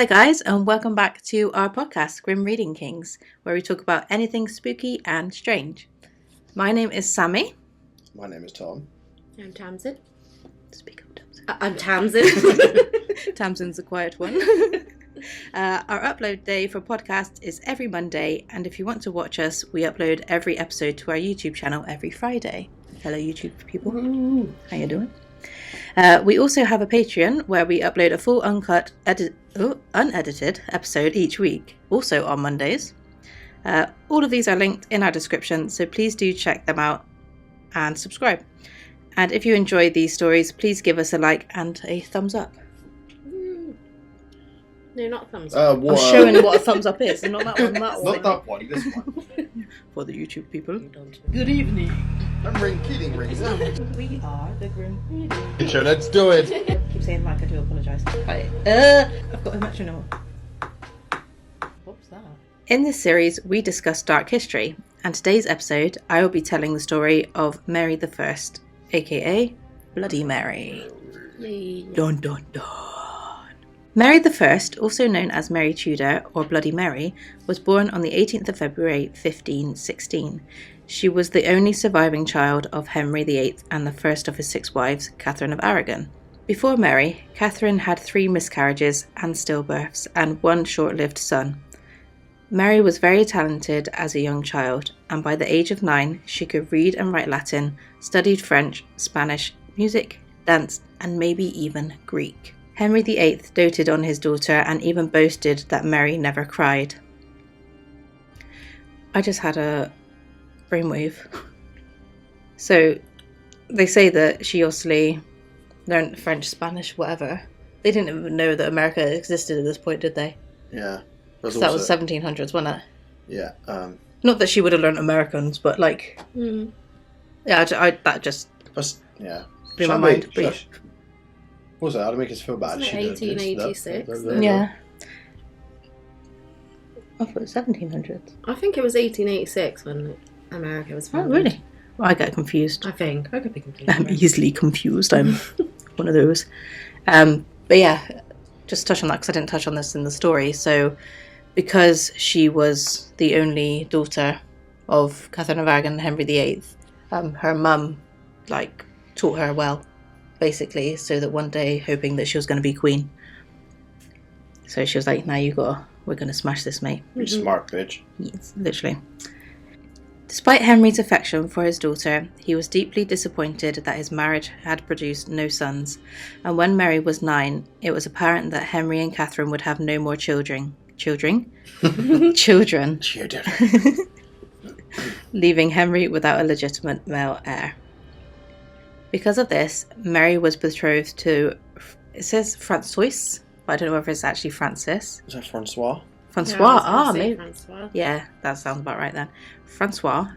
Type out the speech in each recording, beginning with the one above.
Hello guys, and welcome back to our podcast, Grim Reading Kings, where we talk about anything spooky and strange. My name is Sammy. My name is Tom. I'm Tamsin. Speak up, Tamsin. I'm Tamsin. Tamsin's a quiet one. Our upload day for podcast is every Monday, and if you want to watch us, we upload every episode to our YouTube channel every Friday. Hello YouTube people. Ooh. How you doing? We also have a Patreon where we upload a full unedited episode each week, also on Mondays. All of these are linked in our description, so please do check them out and subscribe. And if you enjoy these stories, please give us a like and a thumbs up. No, not thumbs up. I'm showing what a thumbs up is, and not that one, that one. Not that one, this one. For the YouTube people. Good evening. I'm kidding rings. We are the Grim Reading. Sure, let's do it. Keep saying like I do apologise. I've got a metronome. What's that? In this series, we discuss dark history, and today's episode, I will be telling the story of Mary the First, aka Bloody Mary. Yay. Dun dun dun. Mary the First, also known as Mary Tudor or Bloody Mary, was born on the 18th of February 1516. She was the only surviving child of Henry VIII and the first of his 6 wives, Catherine of Aragon. Before Mary, Catherine had 3 miscarriages and stillbirths and 1 short-lived son. Mary was very talented as a young child, and by the age of 9, she could read and write Latin, studied French, Spanish, music, dance, and maybe even Greek. Henry VIII doted on his daughter and even boasted that Mary never cried. I just had a brainwave. So, they say that she obviously learned French, Spanish, whatever. They didn't even know that America existed at this point, did they? Yeah. So that was 1700s, wasn't it? Yeah. Not that she would have learned Americans, but like... Yeah, that just Yeah. blew my mind. But What was that? How to make us feel bad? Wasn't it 1886? yeah. I thought it was 1700s. I think it was 1886 when America was founded. Oh, really? Well, I get confused. I think. I could be confused. I'm easily confused. I'm one of those. But yeah, just touch on that because I didn't touch on this in the story. So, because she was the only daughter of Catherine of Aragon and Henry VIII, her mum, taught her well, basically, so that one day, hoping that she was going to be queen. So she was like, now we're going to smash this, mate. You smart bitch. Yes, literally. Despite Henry's affection for his daughter, he was deeply disappointed that his marriage had produced no sons, and when Mary was 9, it was apparent that Henry and Catherine would have no more children, leaving Henry without a legitimate male heir. Because of this, Mary was betrothed to, it says Francois, but I don't know whether it's actually Francis. Is that Francois? Francois, maybe. Francois. Yeah, that sounds about right then. Francois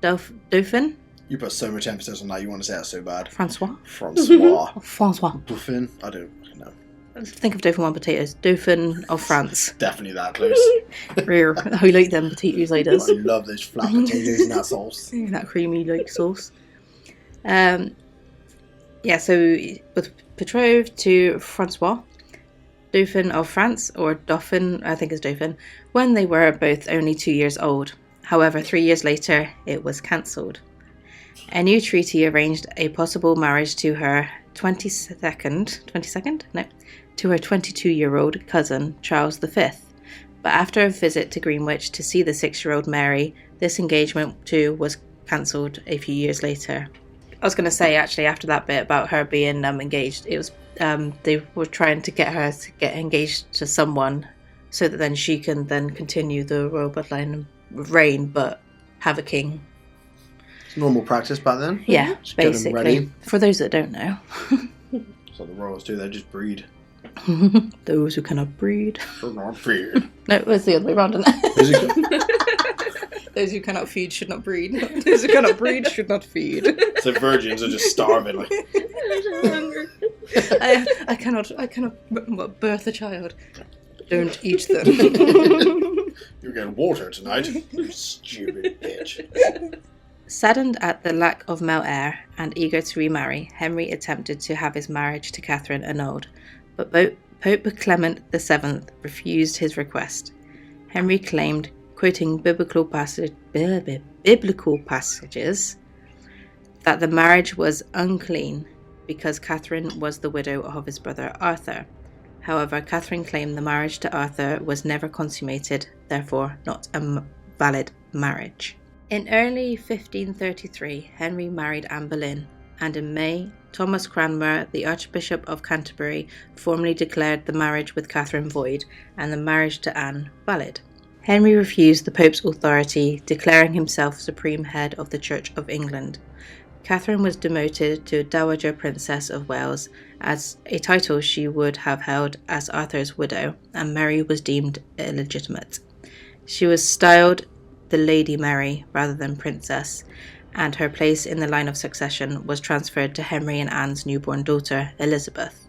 Dauphin? You put so much emphasis on that, you want to say that so bad. Francois? Francois. Dauphin? I don't know. Think of Dauphin 1 potatoes. Dauphin of France. Definitely that close. Rear. I like them potatoes, I does. I love those flat potatoes and that sauce. That creamy sauce. Yeah, so was betrothed to Francois, Dauphin of France, or Dauphin, I think it's Dauphin, when they were both only 2 years old. However, 3 years later, it was cancelled. A new treaty arranged a possible marriage to her 22-year-old cousin, Charles V. But after a visit to Greenwich to see the 6-year-old Mary, this engagement too was cancelled a few years later. I was going to say, actually, after that bit about her being engaged, it was they were trying to get her to get engaged to someone so that then she can then continue the royal bloodline reign, but have a king. It's normal practice back then. Yeah, Just get 'em basically. ready. For those that don't know. So the royals do, they just breed. Those who cannot breed. Not breed. No, it was the other way around, isn't it? Those who cannot feed should not breed. Those who cannot breed should not feed. So virgins are just starving. Like. I cannot birth a child. Don't eat them. You're getting water tonight. You stupid bitch. Saddened at the lack of male heir and eager to remarry, Henry attempted to have his marriage to Catherine annulled, but Pope Clement VII refused his request. Henry claimed, quoting biblical passages, that the marriage was unclean because Catherine was the widow of his brother Arthur. However, Catherine claimed the marriage to Arthur was never consummated, therefore not a valid marriage. In early 1533, Henry married Anne Boleyn, and in May, Thomas Cranmer, the Archbishop of Canterbury, formally declared the marriage with Catherine void and the marriage to Anne valid. Henry refused the Pope's authority, declaring himself supreme head of the Church of England. Catherine was demoted to Dowager Princess of Wales, as a title she would have held as Arthur's widow, and Mary was deemed illegitimate. She was styled the Lady Mary rather than Princess, and her place in the line of succession was transferred to Henry and Anne's newborn daughter, Elizabeth.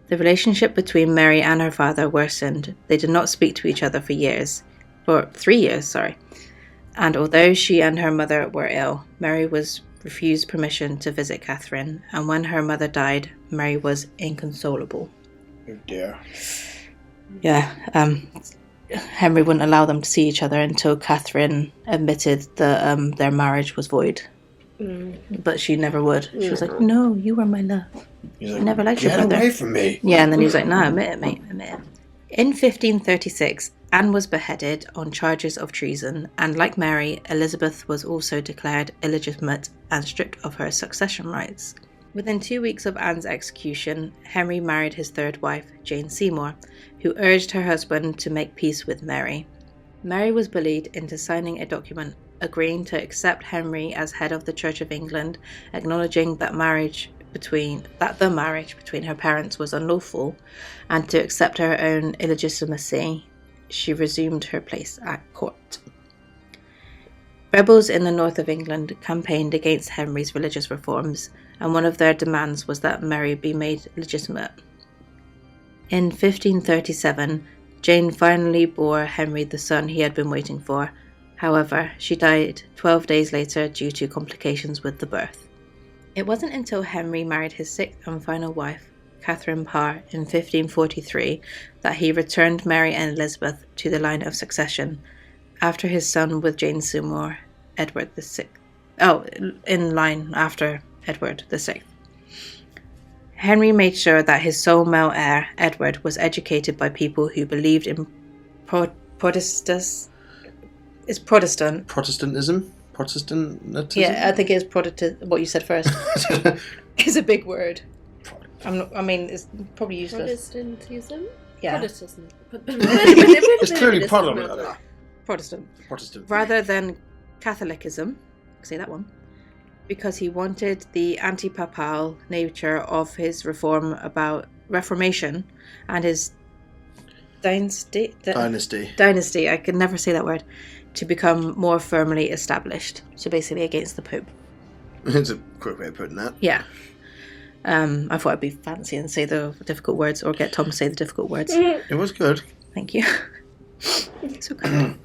The relationship between Mary and her father worsened. They did not speak to each other for 3 years, and although she and her mother were ill, Mary was refused permission to visit Catherine, and when her mother died, Mary was inconsolable. Oh dear. Yeah, Henry wouldn't allow them to see each other until Catherine admitted that their marriage was void. But she never would. She was like, "No, you are my love. He's I like, never liked your get brother." away from me. Yeah, and then he was like, "No, admit it, mate, admit it." In 1536, Anne was beheaded on charges of treason, and like Mary, Elizabeth was also declared illegitimate and stripped of her succession rights. Within 2 weeks of Anne's execution, Henry married his third wife, Jane Seymour, who urged her husband to make peace with Mary. Mary was bullied into signing a document agreeing to accept Henry as head of the Church of England, acknowledging that the marriage between her parents was unlawful, and to accept her own illegitimacy, she resumed her place at court. Rebels in the north of England campaigned against Henry's religious reforms, and one of their demands was that Mary be made legitimate. In 1537, Jane finally bore Henry the son he had been waiting for. However, she died 12 days later due to complications with the birth. It wasn't until Henry married his sixth and final wife, Catherine Parr, in 1543, that he returned Mary and Elizabeth to the line of succession, after his son with Jane Seymour, Edward VI. In line after Edward VI. Henry made sure that his sole male heir, Edward, was educated by people who believed in Protestantism? Protestantism? Yeah, I think it's Protestant. What you said first is a big word. It's probably useless. Protestantism? Yeah. Protestant. It's clearly Protestant. Protestant. Rather than Catholicism, say that one, because he wanted the anti-papal nature of his reformation and his dynasty. I can never say that word. To become more firmly established. So basically against the Pope. It's a quick way of putting that. Yeah. I thought I'd be fancy and say the difficult words, or get Tom to say the difficult words. It was good. Thank you. So kind.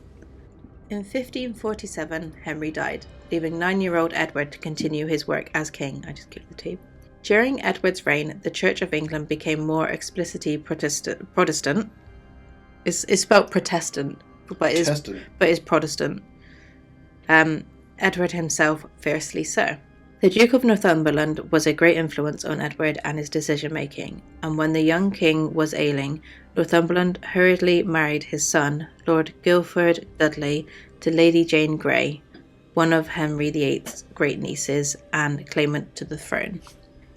In 1547, Henry died, leaving 9-year-old Edward to continue his work as king. I just kicked the tape. During Edward's reign, the Church of England became more explicitly Protestant. It's spelled Protestant. But is Protestant. Edward himself fiercely so. The Duke of Northumberland was a great influence on Edward and his decision-making, and when the young king was ailing, Northumberland hurriedly married his son, Lord Guilford Dudley, to Lady Jane Grey, one of Henry VIII's great-nieces and claimant to the throne.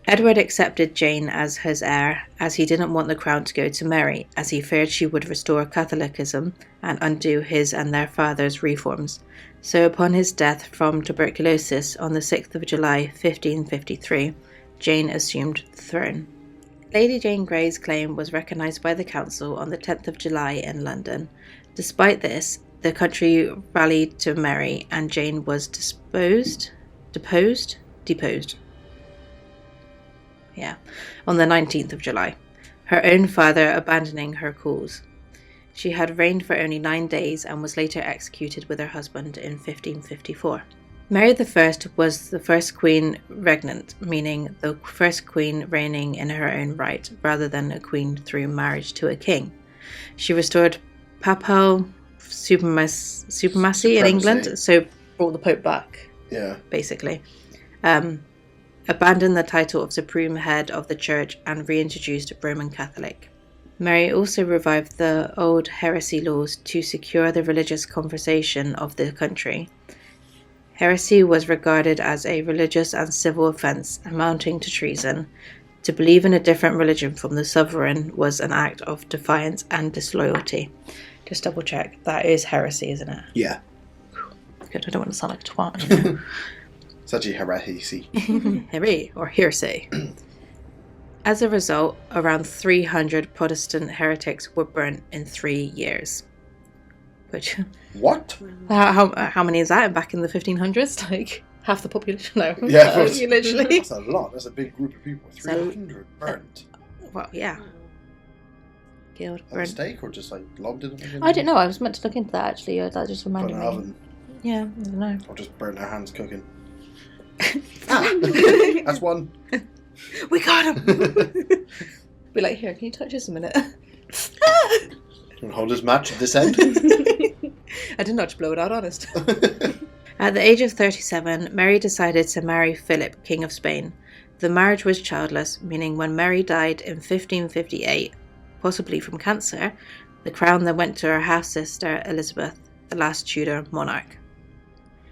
Edward accepted Jane as his heir, as he didn't want the crown to go to Mary, as he feared she would restore Catholicism and undo his and their father's reforms. So upon his death from tuberculosis on the 6th of July 1553, Jane assumed the throne. Lady Jane Grey's claim was recognised by the council on the 10th of July in London. Despite this, the country rallied to Mary, and Jane was deposed on the 19th of July, her own father abandoning her cause. She had reigned for only 9 days and was later executed with her husband in 1554. Mary I was the first queen regnant, meaning the first queen reigning in her own right, rather than a queen through marriage to a king. She restored papal supremacy in England, so brought the Pope back, basically. Abandoned the title of supreme head of the church and reintroduced Roman Catholic. Mary also revived the old heresy laws to secure the religious conversation of the country. Heresy was regarded as a religious and civil offence amounting to treason. To believe in a different religion from the sovereign was an act of defiance and disloyalty. Just double check. That is heresy, isn't it? Yeah. Good, I don't want to sound like a twat. It's actually heresy. Heresy or hearsay. As a result, around 300 Protestant heretics were burnt in 3 years. Which... What? How many is that back in the 1500s? Like, half the population? No. Yeah. Literally. That's a lot. That's a big group of people. 300 burnt. Well, yeah. Killed, A burnt. mistake or just like lobbed in? I don't know. I was meant to look into that, actually. That just reminded me. Oven. Yeah, I don't know. Or just burn their hands cooking. That's one. We got him! Be like, here, can you touch this a minute? You want to hold this match at this end? I did not just blow it out, honest. At the age of 37, Mary decided to marry Philip, King of Spain. The marriage was childless, meaning when Mary died in 1558, possibly from cancer, the crown then went to her half-sister Elizabeth, the last Tudor monarch.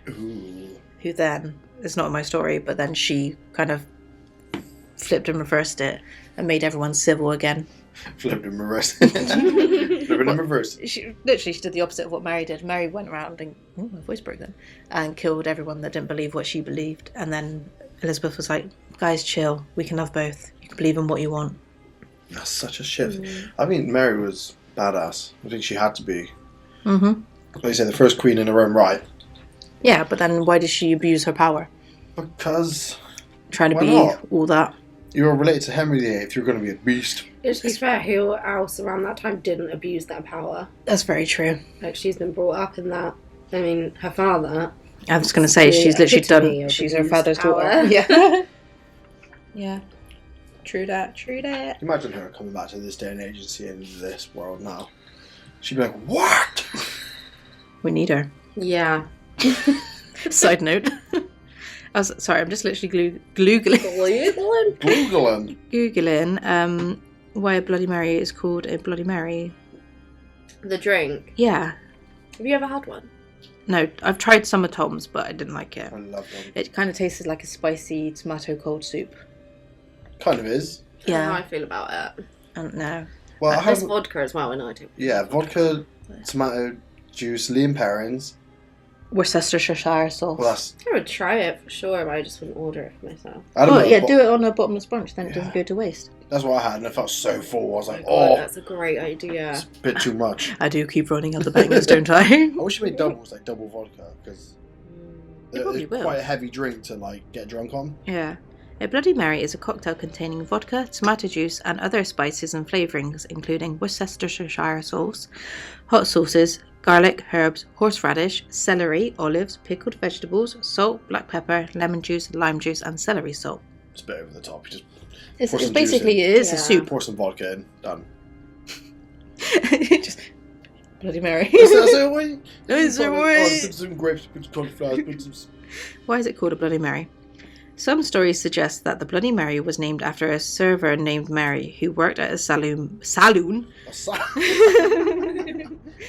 Ooh. Who then, it's not in my story, but then she kind of flipped and reversed it and made everyone civil again. Flipped and reversed. Flipped and reversed. She did the opposite of what Mary did. Mary went around and, my voice broke then, and killed everyone that didn't believe what she believed. And then Elizabeth was like, guys, chill. We can have both. You can believe in what you want. That's such a shift. I mean, Mary was badass. I think she had to be. Mm-hmm. Like you say, the first queen in her own right. Yeah, but then why did she abuse her power? Because... Trying to why be not? all that. You were related to Henry VIII, you're going to be a beast. To be fair, who else around that time didn't abuse their power? That's very true. Like, she's been brought up in that. I mean, her father... I was going to say, she's literally epitome done... of She's her abused father's power. daughter. Yeah. Yeah. True that, true that. Imagine her coming back to this day and age and seeing this world now. She'd be like, what? We need her. Yeah. Side note. Sorry, I'm just literally Googling why a Bloody Mary is called a Bloody Mary. The drink. Yeah. Have you ever had one? No, I've tried some of Tom's, but I didn't like it. I love them. It kind of tasted like a spicy tomato cold soup. Kind of is. I don't know Yeah. how I feel about it. I don't know. Well, I There's have... vodka as well, and I do. Yeah, vodka, tomato juice, Liam Perrins. Worcestershire sauce. Well, that's... I would try it for sure, but I just wouldn't order it for myself. I don't know. Yeah, do it on a bottomless brunch, then it doesn't Yeah. go to waste. That's what I had, and I felt so full. I was like, God, oh, that's a great idea. it's a bit too much. I do keep running out the bangers, don't I? I wish you made doubles, like double vodka, because You probably it's will. quite a heavy drink to like get drunk on. Yeah. A Bloody Mary is a cocktail containing vodka, tomato juice, and other spices and flavourings, including Worcestershire sauce, hot sauces, garlic, herbs, horseradish, celery, olives, pickled vegetables, salt, black pepper, lemon juice, lime juice, and celery salt. It's a bit over the top. You just It's Pour some basically, juice in. it is a Yeah. soup. pour some vodka in, done. Just Bloody Mary. Is that the way? Is that the Oh, way? put some grapes, put some cauliflower, put some... Why is it called a Bloody Mary? Some stories suggest that the Bloody Mary was named after a server named Mary who worked at a saloon. A saloon.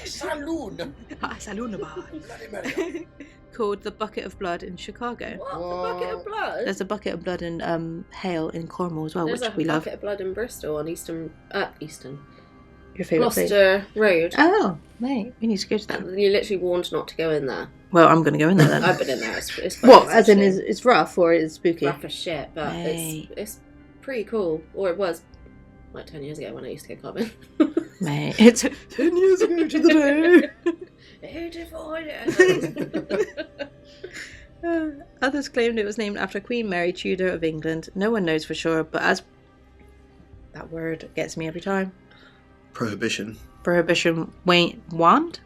Saloon bar. Bloody Mary. Called the Bucket of Blood in Chicago. What? A bucket of blood? There's a bucket of blood in Hale in Cornwall as well, There's which a we love. bucket of blood in Bristol on Eastern. Your favourite place? Gloucester Road. Oh, mate, we need to go to that. You're literally warned not to go in there. Well, I'm going to go in there then. I've been in there. It's quite What? nice, As in, actually. it's rough or it's spooky? rough as shit, but Mate. it's pretty cool. Or it was like 10 years ago when I used to go clubbing. Mate, it's 10 years ago to the day. 84 years. Others claimed it was named after Queen Mary Tudor of England. No one knows for sure, but as that word gets me every time. Prohibition. Prohibition waned?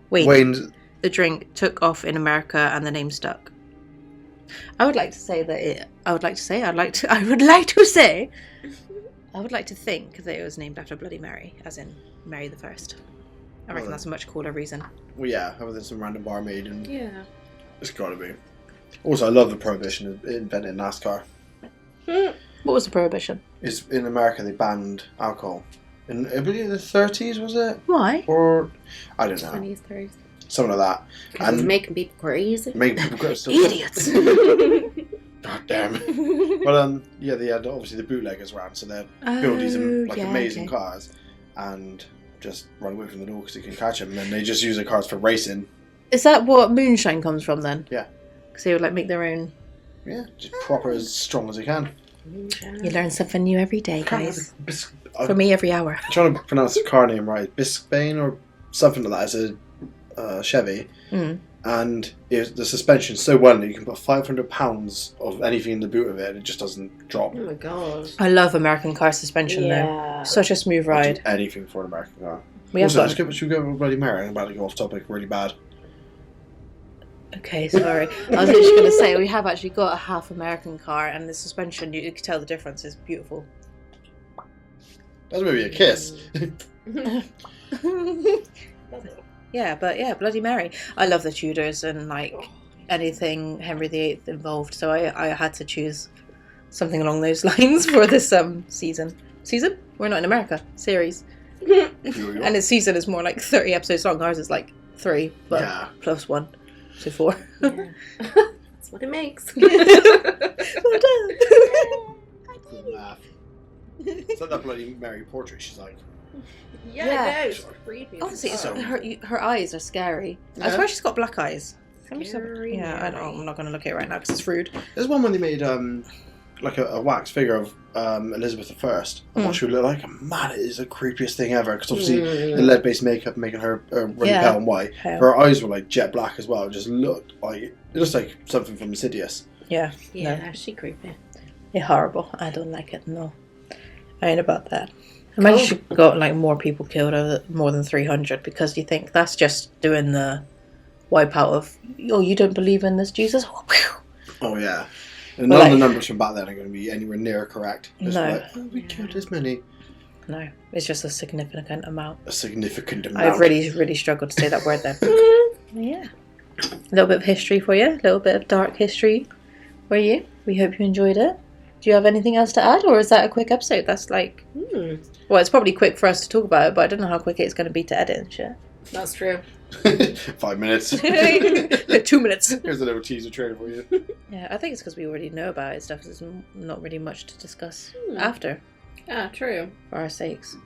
The the drink took off in America and the name stuck. I would like to think that it was named after Bloody Mary, as in Mary the First. I reckon that's a much cooler reason. Well, yeah, other than some random barmaid, and Yeah. it's got to be. Also, I love the prohibition invented in NASCAR. What was the prohibition? It's in America they banned alcohol. In I believe the 30s, was it? Why? Or I don't know. 20s, 30s. Something like that. Because it's making people crazy. Making people go still. Idiots. God damn. But yeah, they had obviously the bootleggers around, so they'd build these amazing cars and just run away from the door because they couldn't catch them. And then they just use the cars for racing. Is that what moonshine comes from then? Yeah. Because they would like make their own. Yeah, just proper as strong as they can. You learn something new every day, guys. For I'm me, every hour. trying to pronounce the car name right. Biscayne or something like that. It's a Chevy. Mm. And the suspension's so well that you can put 500 pounds of anything in the boot of it and it just doesn't drop. Oh my god. I love American car suspension though. Such a smooth I'd ride. do anything for an American car. We have Also, got... should we go with Bloody Mary? I'm about to go off topic really bad. Okay, sorry. I was literally going to say, we have actually got a half American car and the suspension, you can tell the difference is beautiful. That's maybe a kiss. Yeah, but yeah, Bloody Mary. I love the Tudors and like anything Henry VIII involved, so I had to choose something along those lines for this season. Season? We're not in America. Series. And its season is more like 30 episodes long. Ours is like 3, but plus 1. So 4. Yeah. That's what it makes. Well done. Good math. It's like that Bloody Mary portrait. She's like, Yeah, Yeah. no, it's creepy. Honestly, So- her eyes are scary. I Yeah. swear she's got black eyes. Scary Yeah, I don't know. I'm not going to look at it right now because it's rude. there's one when they made like a wax figure of Elizabeth I. And what she would look like. Man, it is the creepiest thing ever. Because obviously the lead-based makeup making her really pale and white. Pale. Her eyes were like jet black as well. It just looked like it looks like something from Insidious. Yeah. Yeah, No. she creepy. Yeah, horrible. I don't like it. No. I ain't about that. Imagine she got like more people killed, over more than 300, because you think that's just doing the wipeout of, oh, you don't believe in this Jesus? Oh yeah. And Well, none of the like- numbers from back then are going to be anywhere near correct. It's No. like, oh, we killed this many. No, it's just a significant amount. A significant amount. I've really, really struggled to say that word then. Yeah. A little bit of history for you, a little bit of dark history for you. We hope you enjoyed it. Do you have anything else to add, or is that a quick episode? That's like, well, it's probably quick for us to talk about it, but I don't know how quick it's going to be to edit and shit. That's true. 5 minutes. 2 minutes. Here's a little teaser trailer for you. Yeah, I think it's because we already know about it stuff. There's not really much to discuss after, Yeah, true. for our sakes.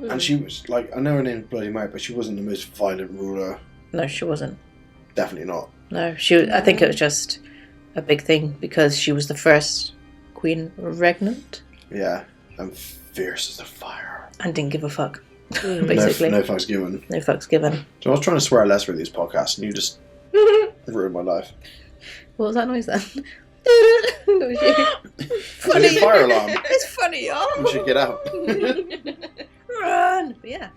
And she was like, I know her name's Bloody Mary, but she wasn't the most violent ruler. No, she wasn't. Definitely not. No, she. I think it was just a big thing because she was the first queen regnant Yeah. And fierce as a fire. and didn't give a fuck. Mm. Basically, No fucks given. no fucks given. So I was trying to swear less for these podcasts, and you just ruined my life. What was that noise then? That was you. Funny. It's a fire alarm. It's funny, y'all. We should get out. Run! But yeah,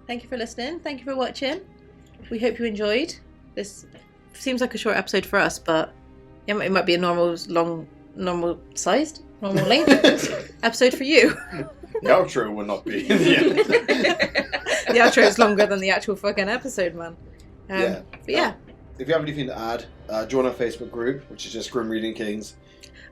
thank you for listening. Thank you for watching. We hope you enjoyed. This seems like a short episode for us, but it might be a normal sized, normal length episode for you. The outro will not be in the end. The outro is longer than the actual fucking episode, man. Yeah. But yeah, If you have anything to add, join our Facebook group, which is just Grim Reading Kings.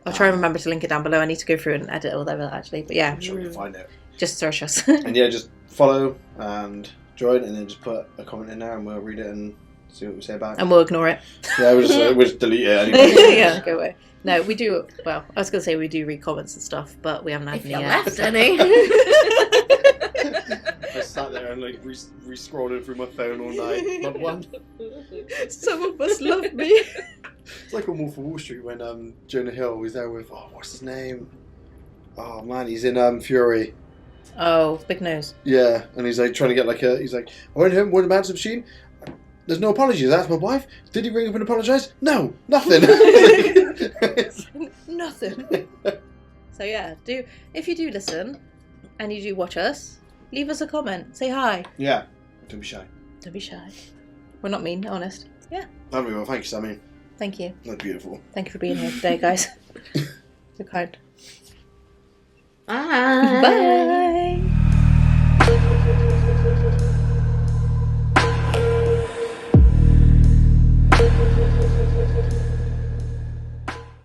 I'll try and remember to link it down below. I need to go through and edit all of it actually. But yeah, I'm sure you'll find it. just search us. And yeah, just follow and join, and then just put a comment in there, and we'll read it and see what we say about it. And we'll ignore it. Yeah, we'll just delete it anyway. Yeah, go away. No, we do. Well, I was going to say we do read comments and stuff, but we haven't had If any you yet. left any. I sat there and like re-scrolling through my phone all night. Not one. Someone must love me. It's like on Wolf of Wall Street when Jonah Hill was there with what's his name? Oh man, he's in Fury. Oh, big nose. Yeah, and he's like trying to get he's like, I went home with a man's machine. There's no apologies. That's my wife. Did he ring up and apologise? No, nothing. Nothing. So yeah, if you do listen and you do watch us, leave us a comment. Say hi. Yeah, don't be shy. Don't be shy. Well, not mean, honest. Yeah. Lovely. Well, thank you, Sammy. Thank you. That's beautiful. Thank you for being here today, guys. You're kind. Bye. Bye.